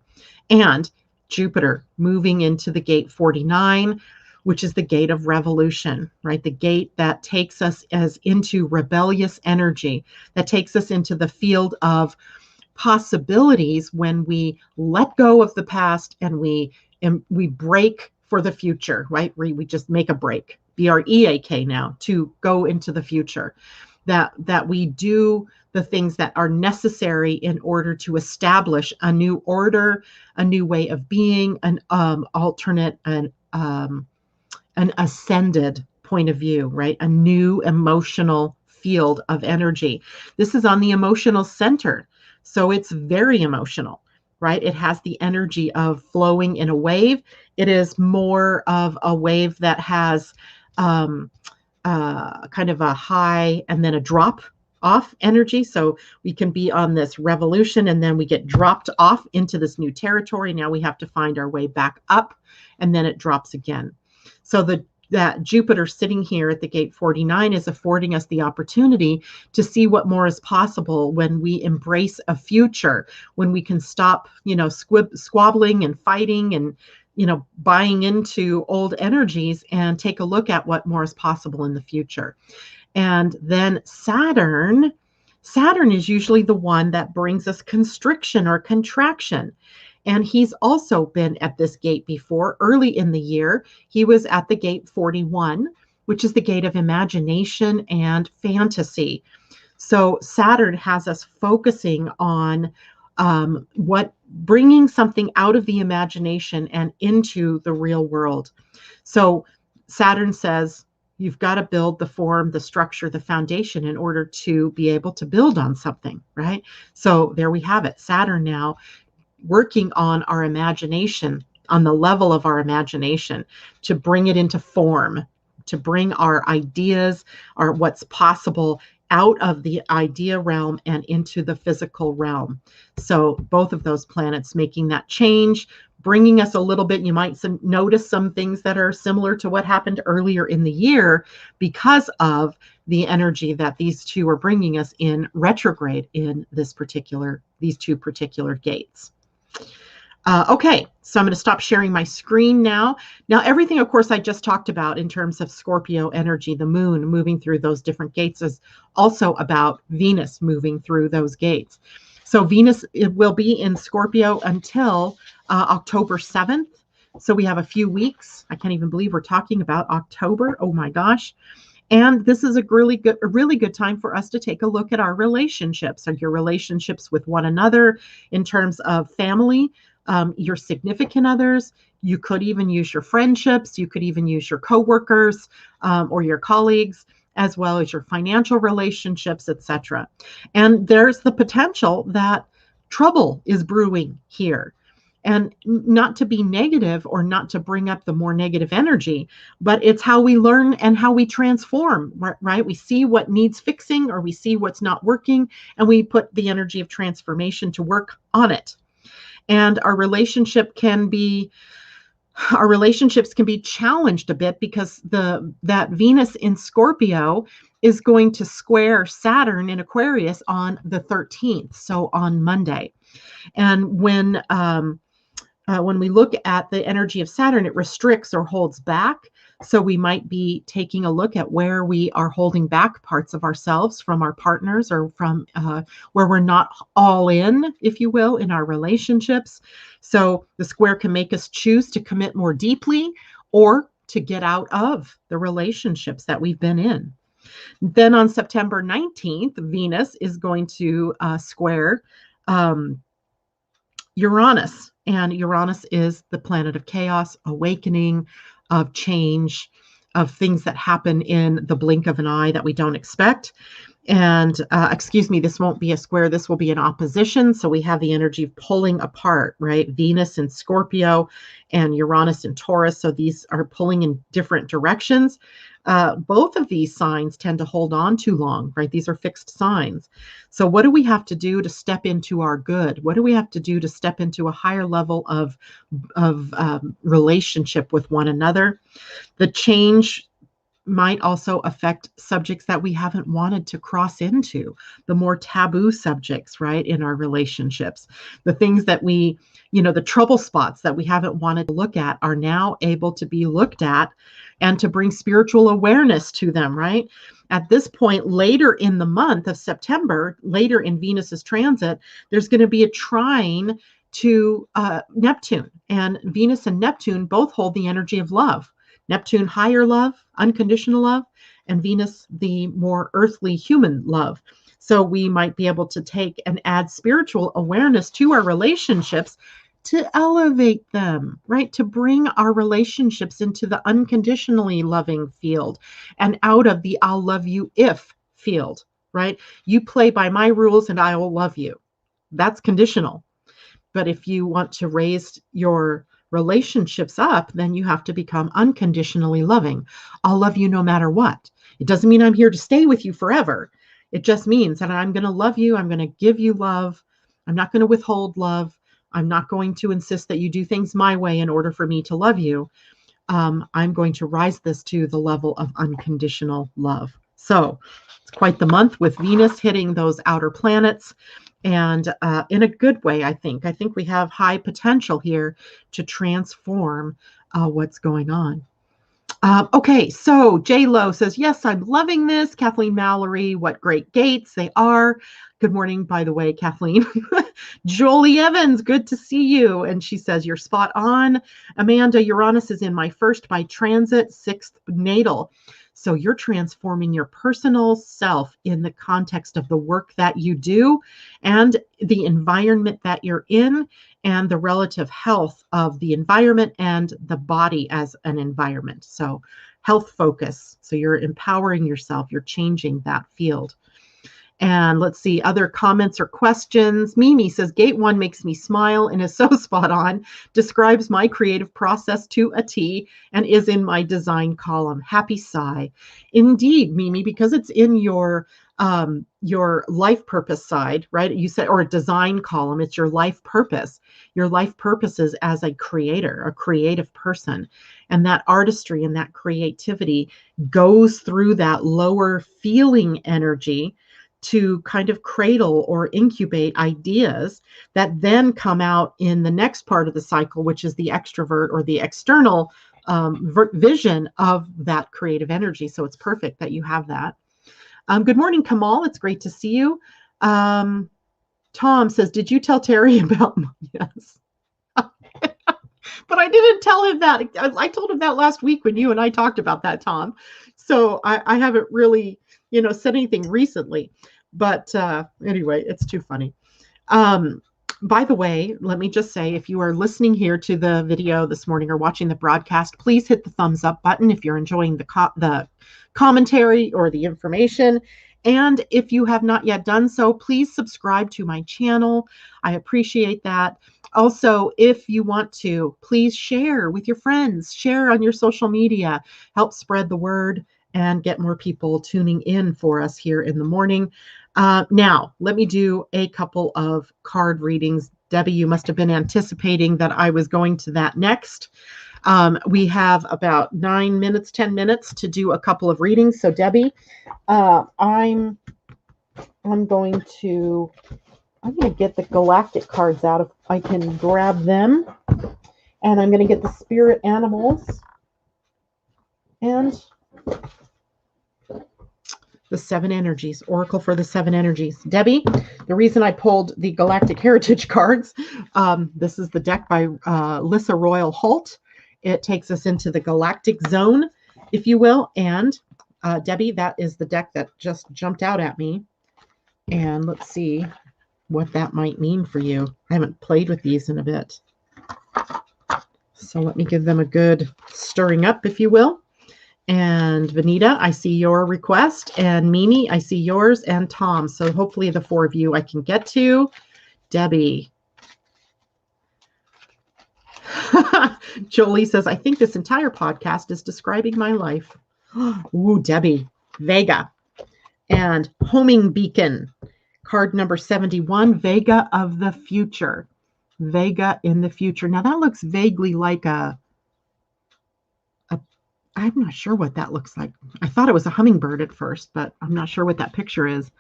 S1: And Jupiter moving into the gate 49, which is the gate of revolution, right? The gate that takes us into rebellious energy, that takes us into the field of possibilities when we let go of the past and we break for the future, right? We just make a break, B-R-E-A-K now, to go into the future, that we do the things that are necessary in order to establish a new order, a new way of being, an alternate, an ascended point of view, right? A new emotional field of energy. This is on the emotional center. So it's very emotional, right? It has the energy of flowing in a wave. It is more of a wave that has kind of a high and then a drop off energy. So we can be on this revolution and then we get dropped off into this new territory. Now we have to find our way back up and then it drops again. So that Jupiter sitting here at the gate 49 is affording us the opportunity to see what more is possible when we embrace a future, when we can stop, squabbling and fighting and, buying into old energies and take a look at what more is possible in the future. And then Saturn is usually the one that brings us constriction or contraction. And he's also been at this gate before. Early in the year, he was at the gate 41, which is the gate of imagination and fantasy. So Saturn has us focusing on bringing something out of the imagination and into the real world. So Saturn says, you've got to build the form, the structure, the foundation in order to be able to build on something, right? So there we have it. Saturn now working on our imagination, on the level of our imagination, to bring it into form, to bring our ideas, or what's possible out of the idea realm and into the physical realm. So both of those planets making that change, bringing us a little bit, you might notice some things that are similar to what happened earlier in the year because of the energy that these two are bringing us in retrograde in these two particular gates. Okay, so I'm going to stop sharing my screen now. Now, everything, of course, I just talked about in terms of Scorpio energy, the moon moving through those different gates is also about Venus moving through those gates. So Venus will be in Scorpio until October 7th. So we have a few weeks. I can't even believe we're talking about October. Oh my gosh. And this is a really good time for us to take a look at our relationships, and your relationships with one another in terms of family, your significant others, You could even use your friendships. You could even use your coworkers or your colleagues, as well as your financial relationships, etc. And there's the potential that trouble is brewing here. And not to be negative or not to bring up the more negative energy, but it's how we learn and how we transform, right? We see what needs fixing or we see what's not working, and we put the energy of transformation to work on it. And our relationships can be challenged a bit because that Venus in Scorpio is going to square Saturn in Aquarius on the 13th, so on Monday. And when we look at the energy of Saturn, it restricts or holds back. So we might be taking a look at where we are holding back parts of ourselves from our partners, or from where we're not all in, if you will, in our relationships. So the square can make us choose to commit more deeply or to get out of the relationships that we've been in. Then on September 19th, Venus is going to square Uranus. And Uranus is the planet of chaos, awakening, of change, of things that happen in the blink of an eye that we don't expect. And excuse me, this won't be a square. This will be an opposition. So we have the energy of pulling apart, right? Venus in Scorpio and Uranus in Taurus. So these are pulling in different directions. Both of these signs tend to hold on too long, right? These are fixed signs. So what do we have to do to step into our good? What do we have to do to step into a higher level of relationship with one another? The change might also affect subjects that we haven't wanted to cross into, the more taboo subjects, right, in our relationships. The things that we, the trouble spots that we haven't wanted to look at are now able to be looked at, and to bring spiritual awareness to them, right? At this point, later in the month of September, later in Venus's transit, there's going to be a trine to Neptune. And Venus and Neptune both hold the energy of love. Neptune, higher love, unconditional love, and Venus, the more earthly human love. So we might be able to take and add spiritual awareness to our relationships to elevate them, right? To bring our relationships into the unconditionally loving field and out of the I'll love you if field, right? You play by my rules and I will love you. That's conditional. But if you want to raise your relationships up, then you have to become unconditionally loving. I'll love you no matter what. It doesn't mean I'm here to stay with you forever. It just means that I'm going to love you. I'm going to give you love. I'm not going to withhold love. I'm not going to insist that you do things my way in order for me to love you. I'm going to rise this to the level of unconditional love. So it's quite the month with Venus hitting those outer planets. And in a good way, I think. I think we have high potential here to transform what's going on. Okay, so J-Lo says, yes, I'm loving this. Kathleen Mallory, what great gates they are. Good morning, by the way, Kathleen. Jolie Evans, good to see you. And she says, you're spot on. Amanda, Uranus is in my first by transit, 6th natal. So you're transforming your personal self in the context of the work that you do and the environment that you're in and the relative health of the environment and the body as an environment. So health focus. So you're empowering yourself. You're changing that field. And let's see, other comments or questions. Mimi says, Gate 1 makes me smile and is so spot on, describes my creative process to a T, and is in my design column. Happy sigh. Indeed, Mimi, because it's in your life purpose side, right? You said, or a design column, it's your life purpose. Your life purpose is as a creator, a creative person. And that artistry and that creativity goes through that lower feeling energy to kind of cradle or incubate ideas that then come out in the next part of the cycle, which is the extrovert or the external vision of that creative energy. So it's perfect that you have that. Good morning, Kamal. It's great to see you. Tom says, did you tell Terry about yes? But I didn't tell him that. I told him that last week when you and I talked about that, Tom. So I haven't really, said anything recently. But anyway, it's too funny. By the way, let me just say, if you are listening here to the video this morning or watching the broadcast, please hit the thumbs up button if you're enjoying the commentary or the information. And if you have not yet done so, please subscribe to my channel. I appreciate that. Also, if you want to, please share with your friends, share on your social media, help spread the word and get more people tuning in for us here in the morning. Now, let me do a couple of card readings. Debbie, you must have been anticipating that I was going to that next. We have about 9 minutes, 10 minutes to do a couple of readings. So, Debbie, I'm going to get the galactic cards out if I can grab them, and I'm going to get the spirit animals and the 7 energies, oracle for the 7 energies. Debbie, the reason I pulled the Galactic Heritage cards, this is the deck by Lissa Royal Holt. It takes us into the galactic zone, if you will. And Debbie, that is the deck that just jumped out at me. And let's see what that might mean for you. I haven't played with these in a bit. So let me give them a good stirring up, if you will. And Vanita, I see your request. And Mimi, I see yours. And Tom. So hopefully the 4 of you I can get to. Debbie. Jolie says, I think this entire podcast is describing my life. Ooh, Debbie. Vega. And Homing Beacon. Card number 71, Vega of the future. Vega in the future. Now that looks vaguely like I'm not sure what that looks like. I thought it was a hummingbird at first, but I'm not sure what that picture is.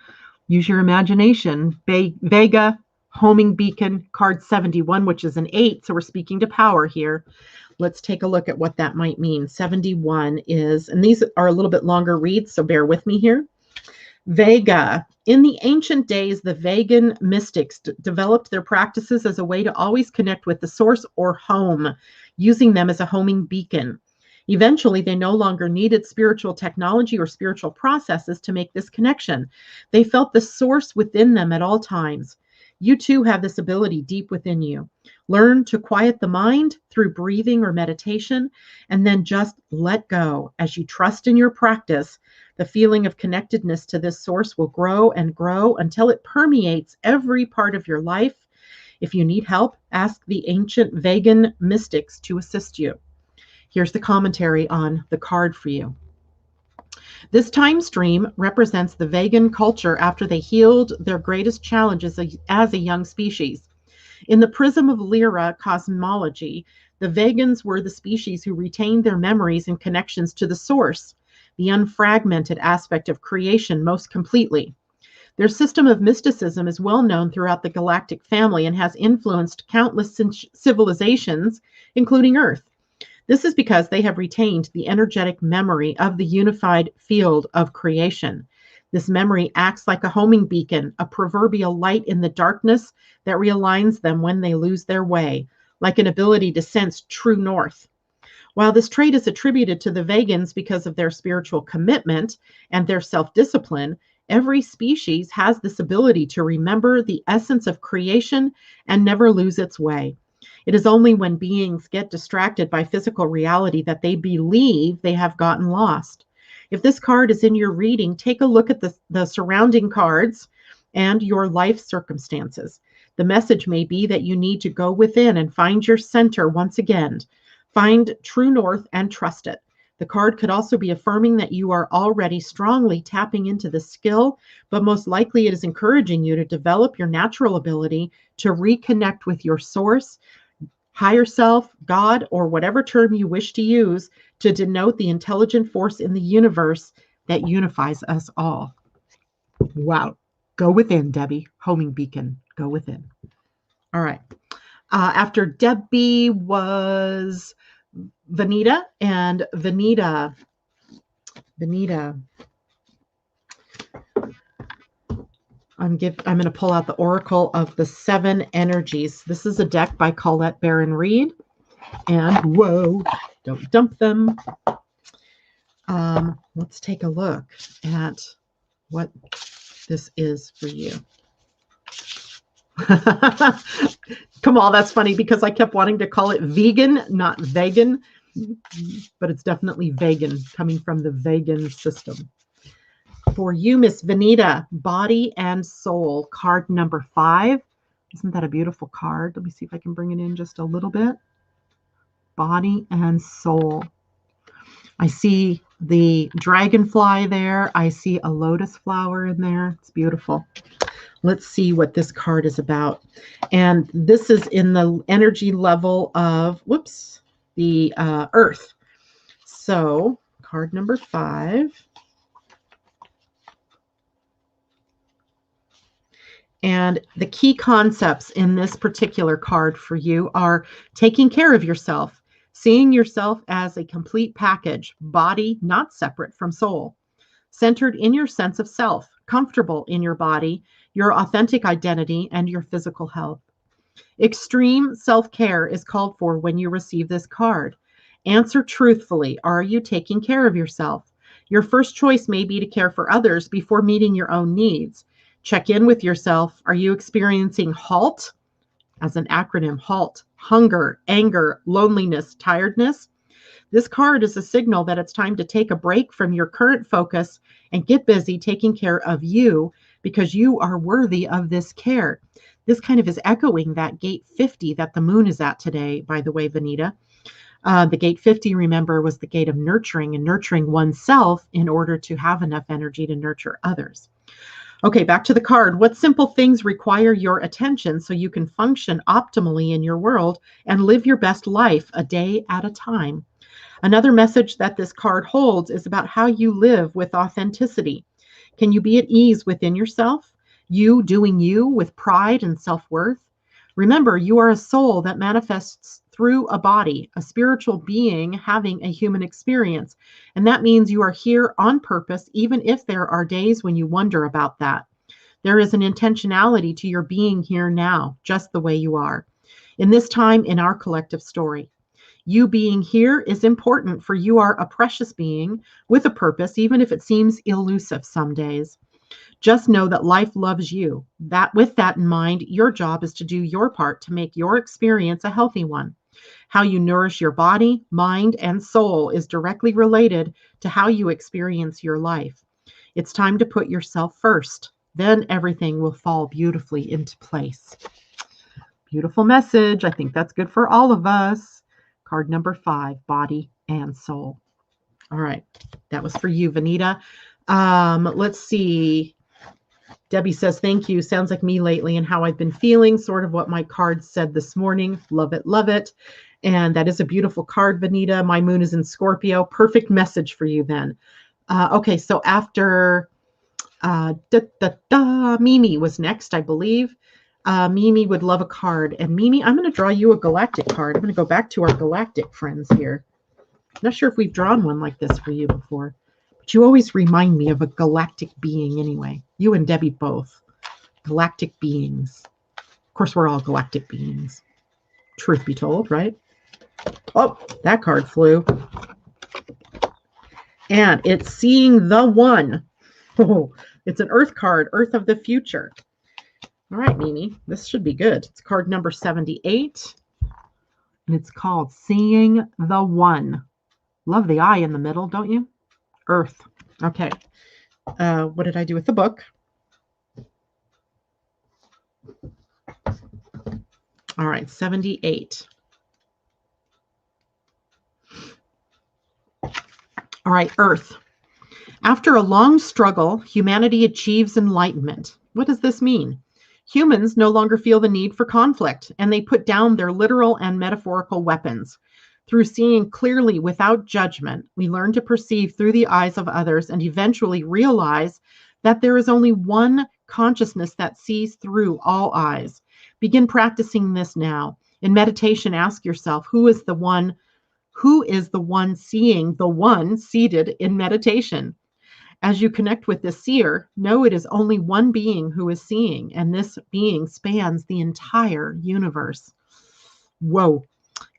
S1: Use your imagination. Vega, Homing Beacon, card 71, which is an 8. So we're speaking to power here. Let's take a look at what that might mean. 71 is, and these are a little bit longer reads, so bear with me here. Vega. In the ancient days, the Vegan mystics developed their practices as a way to always connect with the source or home, using them as a homing beacon. Eventually, they no longer needed spiritual technology or spiritual processes to make this connection. They felt the source within them at all times. You too have this ability deep within you. Learn to quiet the mind through breathing or meditation, and then just let go. As you trust in your practice, the feeling of connectedness to this source will grow and grow until it permeates every part of your life. If you need help, ask the ancient vegan mystics to assist you. Here's the commentary on the card for you. This time stream represents the vegan culture after they healed their greatest challenges as a young species. In the prism of Lyra cosmology, the vegans were the species who retained their memories and connections to the source, the unfragmented aspect of creation, most completely. Their system of mysticism is well known throughout the galactic family and has influenced countless civilizations, including Earth. This is because they have retained the energetic memory of the unified field of creation. This memory acts like a homing beacon, a proverbial light in the darkness that realigns them when they lose their way, like an ability to sense true north. While this trait is attributed to the vegans because of their spiritual commitment and their self-discipline, every species has this ability to remember the essence of creation and never lose its way. It is only when beings get distracted by physical reality that they believe they have gotten lost. If this card is in your reading, take a look at the surrounding cards and your life circumstances. The message may be that you need to go within and find your center once again. Find true north and trust it. The card could also be affirming that you are already strongly tapping into the skill, but most likely it is encouraging you to develop your natural ability to reconnect with your source, higher self, God, or whatever term you wish to use to denote the intelligent force in the universe that unifies us all. Wow. Go within, Debbie. Homing beacon. Go within. All right. After Debbie was Vanita, and Vanita. I'm going to pull out the Oracle of the 7 Energies. This is a deck by Colette Baron Reed. And whoa, don't dump them. Let's take a look at what this is for you. Kamal, that's funny because I kept wanting to call it vegan, not vegan, but it's definitely vegan, coming from the vegan system. For you, Miss Vanita, body and soul, card number 5. Isn't that a beautiful card? Let me see if I can bring it in just a little bit. Body and soul. I see the dragonfly there. I see a lotus flower in there. It's beautiful. Let's see what this card is about. And this is in the energy level of, the Earth. So, card number 5. And the key concepts in this particular card for you are taking care of yourself, seeing yourself as a complete package, body not separate from soul, centered in your sense of self, comfortable in your body, your authentic identity, and your physical health. Extreme self-care is called for when you receive this card. Answer truthfully. Are you taking care of yourself? Your first choice may be to care for others before meeting your own needs. Check in with yourself. Are you experiencing HALT? As an acronym, HALT, hunger, anger, loneliness, tiredness? This card is a signal that it's time to take a break from your current focus and get busy taking care of you because you are worthy of this care. This kind of is echoing that gate 50 that the moon is at today, by the way, Vanita. The gate 50, remember, was the gate of nurturing and nurturing oneself in order to have enough energy to nurture others. Okay, back to the card. What simple things require your attention so you can function optimally in your world and live your best life a day at a time? Another message that this card holds is about how you live with authenticity. Can you be at ease within yourself? You doing you with pride and self-worth? Remember, you are a soul that manifests through a body, a spiritual being having a human experience. And that means you are here on purpose, even if there are days when you wonder about that. There is an intentionality to your being here now, just the way you are. In this time in our collective story, you being here is important, for you are a precious being with a purpose, even if it seems elusive some days. Just know that life loves you. That with that in mind, your job is to do your part to make your experience a healthy one. How you nourish your body, mind, and soul is directly related to how you experience your life. It's time to put yourself first. Then everything will fall beautifully into place. Beautiful message. I think that's good for all of us. Card number 5, body and soul. All right. That was for you, Vanita. Let's see. Debbie says, thank you. Sounds like me lately and how I've been feeling. Sort of what my card said this morning. Love it. Love it. And that is a beautiful card, Vanita. My moon is in Scorpio. Perfect message for you then. Okay. So after Mimi was next, I believe. Mimi would love a card. And Mimi, I'm going to draw you a galactic card. I'm going to go back to our galactic friends here. Not sure if we've drawn one like this for you before. But you always remind me of a galactic being anyway. You and Debbie both. Galactic beings. Of course, we're all galactic beings. Truth be told, right? Oh, that card flew. And it's seeing the one. Oh, it's an Earth card, Earth of the future. All right, Mimi, this should be good. It's card number 78. And it's called Seeing the One. Love the eye in the middle, don't you? Earth. Okay. What did I do with the book? All right, 78. All right, Earth. After a long struggle, humanity achieves enlightenment. What does this mean? Humans no longer feel the need for conflict, and they put down their literal and metaphorical weapons. Through seeing clearly without judgment, we learn to perceive through the eyes of others and eventually realize that there is only one consciousness that sees through all eyes. Begin practicing this now. In meditation, ask yourself, who is the one seeing the one seated in meditation? As you connect with the seer, know it is only one being who is seeing, and this being spans the entire universe. Whoa.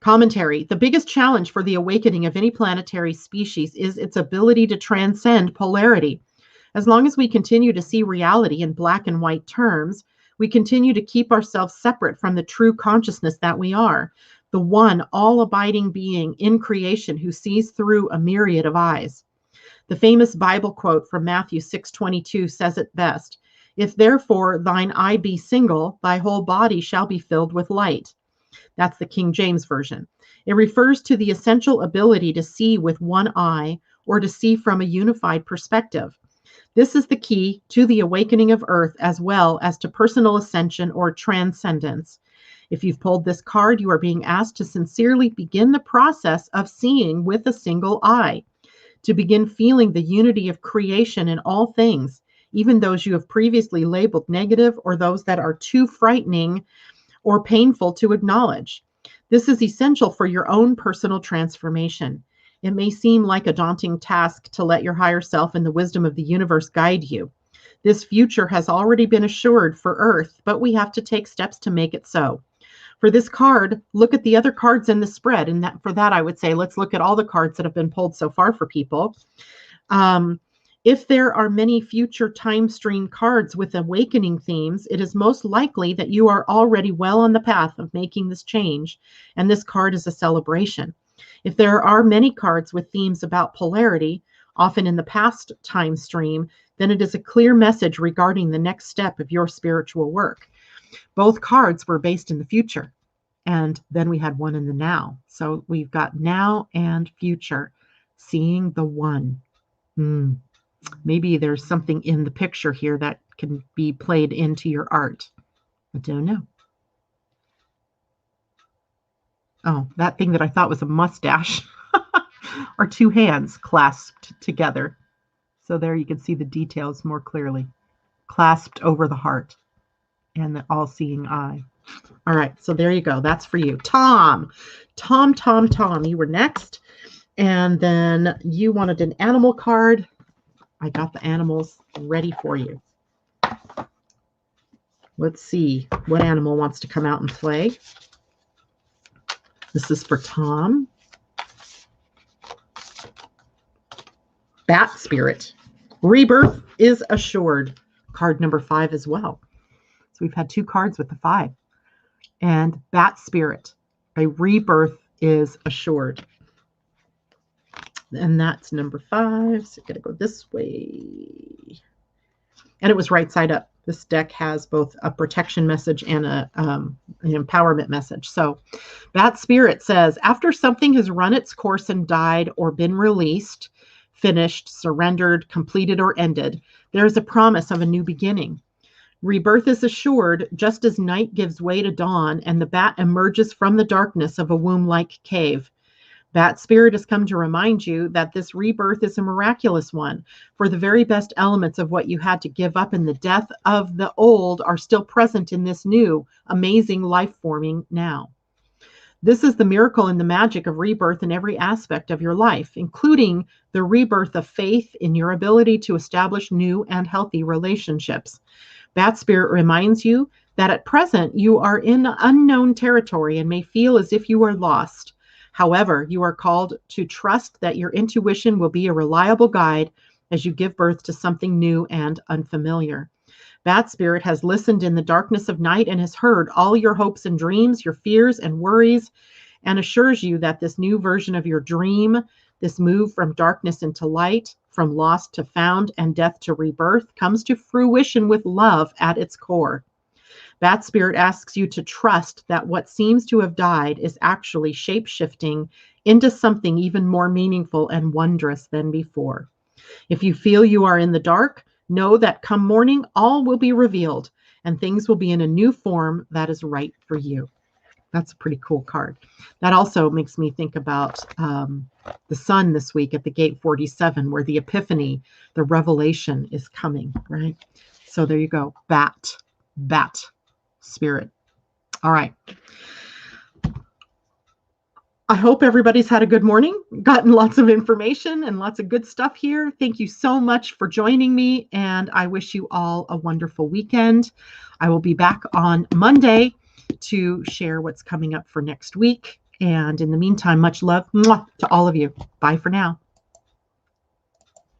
S1: Commentary. The biggest challenge for the awakening of any planetary species is its ability to transcend polarity. As long as we continue to see reality in black and white terms, We continue to keep ourselves separate from the true consciousness that we are, the one all-abiding being in creation who sees through a myriad of eyes. The famous Bible quote from Matthew 6:22 says it best, "If therefore thine eye be single, thy whole body shall be filled with light." That's the King James Version. It refers to the essential ability to see with one eye or to see from a unified perspective. This is the key to the awakening of Earth as well as to personal ascension or transcendence. If you've pulled this card, you are being asked to sincerely begin the process of seeing with a single eye, to begin feeling the unity of creation in all things, even those you have previously labeled negative or those that are too frightening or painful to acknowledge. This is essential for your own personal transformation. It may seem like a daunting task to let your higher self and the wisdom of the universe guide you. This future has already been assured for Earth, but we have to take steps to make it so. For this card, look at the other cards in the spread. And for that, I would say, let's look at all the cards that have been pulled so far for people. If there are many future time stream cards with awakening themes, it is most likely that you are already well on the path of making this change, and this card is a celebration. If there are many cards with themes about polarity, often in the past time stream, then it is a clear message regarding the next step of your spiritual work. Both cards were based in the future, and then we had one in the now. So we've got now and future, seeing the one. Maybe there's something in the picture here that can be played into your art. I don't know. Oh, that thing that I thought was a mustache are two hands clasped together. So there you can see the details more clearly. Clasped over the heart and the all-seeing eye. All right, so there you go. That's for you. Tom, you were next. And then you wanted an animal card. I got the animals ready for you. Let's see what animal wants to come out and play. This is for Tom. Bat Spirit. Rebirth is assured. Card number 5 as well. So we've had 2 cards with the 5. And Bat Spirit. A rebirth is assured. And that's number 5. So got to go this way. And it was right side up. This deck has both a protection message and an empowerment message. So Bat Spirit says, after something has run its course and died or been released, finished, surrendered, completed, or ended, there is a promise of a new beginning. Rebirth is assured just as night gives way to dawn and the bat emerges from the darkness of a womb-like cave. Bat Spirit has come to remind you that this rebirth is a miraculous one, for the very best elements of what you had to give up in the death of the old are still present in this new, amazing life forming now. This is the miracle and the magic of rebirth in every aspect of your life, including the rebirth of faith in your ability to establish new and healthy relationships. Bat Spirit reminds you that at present you are in unknown territory and may feel as if you are lost. However, you are called to trust that your intuition will be a reliable guide as you give birth to something new and unfamiliar. Bat Spirit has listened in the darkness of night and has heard all your hopes and dreams, your fears and worries, and assures you that this new version of your dream, this move from darkness into light, from lost to found, and death to rebirth, comes to fruition with love at its core. Bat Spirit asks you to trust that what seems to have died is actually shape-shifting into something even more meaningful and wondrous than before. If you feel you are in the dark, know that come morning, all will be revealed and things will be in a new form that is right for you. That's a pretty cool card. That also makes me think about the sun this week at the gate 47, where the epiphany, the revelation is coming, right? So there you go. Bat Spirit. All right. I hope everybody's had a good morning, gotten lots of information and lots of good stuff here. Thank you so much for joining me, and I wish you all a wonderful weekend. I will be back on Monday to share what's coming up for next week. And in the meantime, much love to all of you. Bye for now.